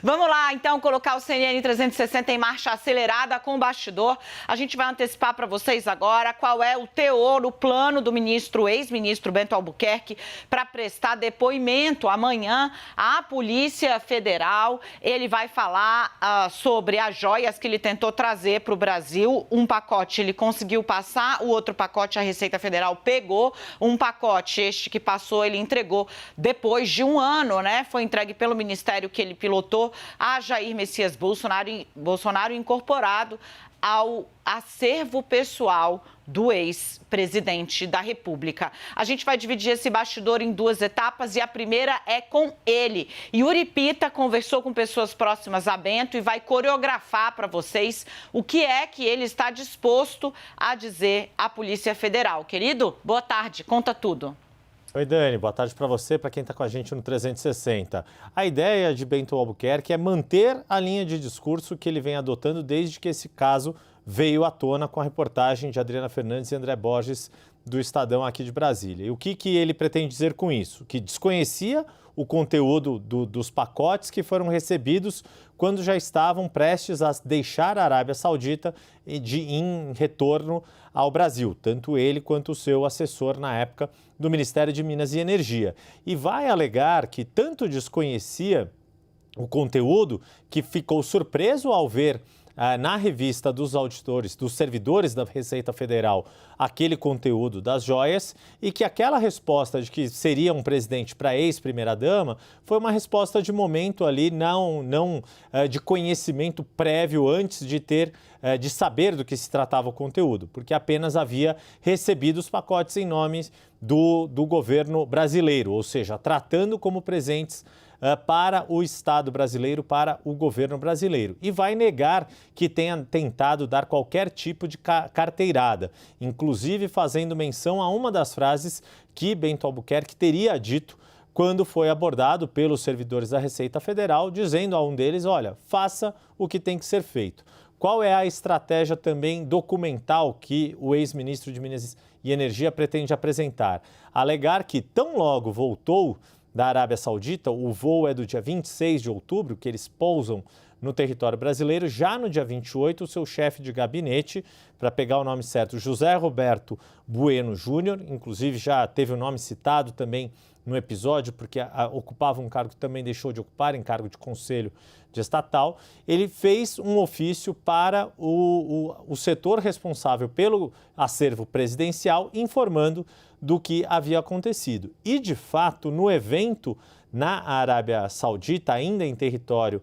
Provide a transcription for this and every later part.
Vamos lá, então, colocar o CNN 360 em marcha acelerada com o bastidor. A gente vai antecipar para vocês agora qual é o teor, o plano do ex-ministro Bento Albuquerque para prestar depoimento amanhã à Polícia Federal. Ele vai falar sobre as joias que ele tentou trazer para o Brasil. Um pacote ele conseguiu passar, o outro pacote a Receita Federal pegou. Um pacote, este que passou, ele entregou depois de um ano, né? Foi entregue pelo ministério que ele pilotou a Jair Messias Bolsonaro incorporado ao acervo pessoal do ex-presidente da República. A gente vai dividir esse bastidor em duas etapas e a primeira é com ele. Yuri Pita conversou com pessoas próximas a Bento e vai coreografar para vocês o que é que ele está disposto a dizer à Polícia Federal. Querido, boa tarde, conta tudo. Oi, Dani. Boa tarde para você, para quem está com a gente no 360. A ideia de Bento Albuquerque é manter a linha de discurso que ele vem adotando desde que esse caso veio à tona com a reportagem de Adriana Fernandes e André Borges do Estadão aqui de Brasília. E o que ele pretende dizer com isso? Que desconhecia o conteúdo dos pacotes que foram recebidos quando já estavam prestes a deixar a Arábia Saudita em retorno ao Brasil, tanto ele quanto o seu assessor na época do Ministério de Minas e Energia. E vai alegar que tanto desconhecia o conteúdo que ficou surpreso ao ver na revista dos auditores, dos servidores da Receita Federal, aquele conteúdo das joias e que aquela resposta de que seria um presidente para a ex-primeira-dama foi uma resposta de momento ali, não de conhecimento prévio antes de saber do que se tratava o conteúdo, porque apenas havia recebido os pacotes em nome do governo brasileiro, ou seja, tratando como presentes para o Estado brasileiro, para o governo brasileiro. E vai negar que tenha tentado dar qualquer tipo de carteirada, inclusive fazendo menção a uma das frases que Bento Albuquerque teria dito quando foi abordado pelos servidores da Receita Federal, dizendo a um deles, olha, faça o que tem que ser feito. Qual é a estratégia também documental que o ex-ministro de Minas e Energia pretende apresentar? Alegar que tão logo voltou da Arábia Saudita, o voo é do dia 26 de outubro, que eles pousam no território brasileiro. Já no dia 28, o seu chefe de gabinete, para pegar o nome certo, José Roberto Bueno Júnior, inclusive já teve o nome citado também no episódio, porque ocupava um cargo que também deixou de ocupar, em cargo de conselho de estatal, ele fez um ofício para o setor responsável pelo acervo presidencial, informando do que havia acontecido. E, de fato, no evento na Arábia Saudita, ainda em território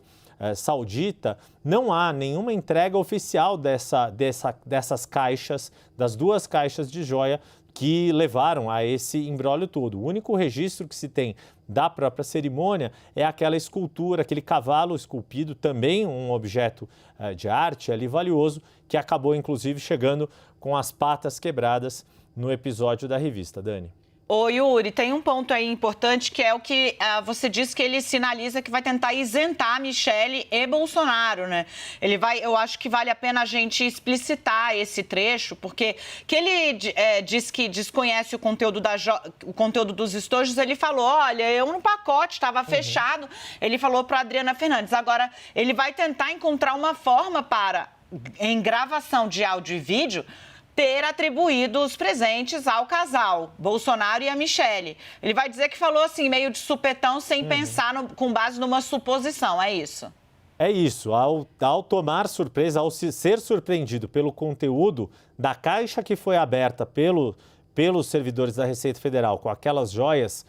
saudita, não há nenhuma entrega oficial dessas caixas, das duas caixas de joia que levaram a esse imbróglio todo. O único registro que se tem da própria cerimônia é aquela escultura, aquele cavalo esculpido, também um objeto de arte ali valioso, que acabou inclusive chegando com as patas quebradas no episódio da revista, Dani. Ô Yuri, tem um ponto aí importante que é o que você disse que ele sinaliza que vai tentar isentar Michele e Bolsonaro, né? Eu acho que vale a pena a gente explicitar esse trecho, porque que ele diz que desconhece o conteúdo, o conteúdo dos estojos, ele falou, olha, eu no pacote estava fechado, ele falou para Adriana Fernandes. Agora, ele vai tentar encontrar uma forma para, em gravação de áudio e vídeo, ter atribuído os presentes ao casal, Bolsonaro e a Michele. Ele vai dizer que falou assim, meio de supetão, sem pensar com base numa suposição, é isso? É isso, ao tomar surpresa, ao ser surpreendido pelo conteúdo da caixa que foi aberta pelos servidores da Receita Federal, com aquelas joias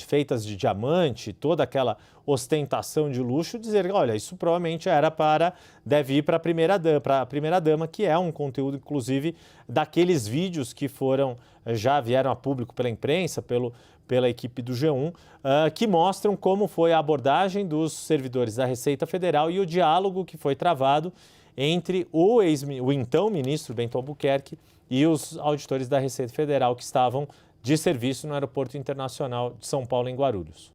feitas de diamante, toda aquela ostentação de luxo, dizer, olha, isso provavelmente deve ir para a primeira-dama, que é um conteúdo, inclusive, daqueles vídeos que já vieram a público pela imprensa, pela equipe do G1, que mostram como foi a abordagem dos servidores da Receita Federal e o diálogo que foi travado entre o então ministro Bento Albuquerque e os auditores da Receita Federal que estavam de serviço no Aeroporto Internacional de São Paulo, em Guarulhos.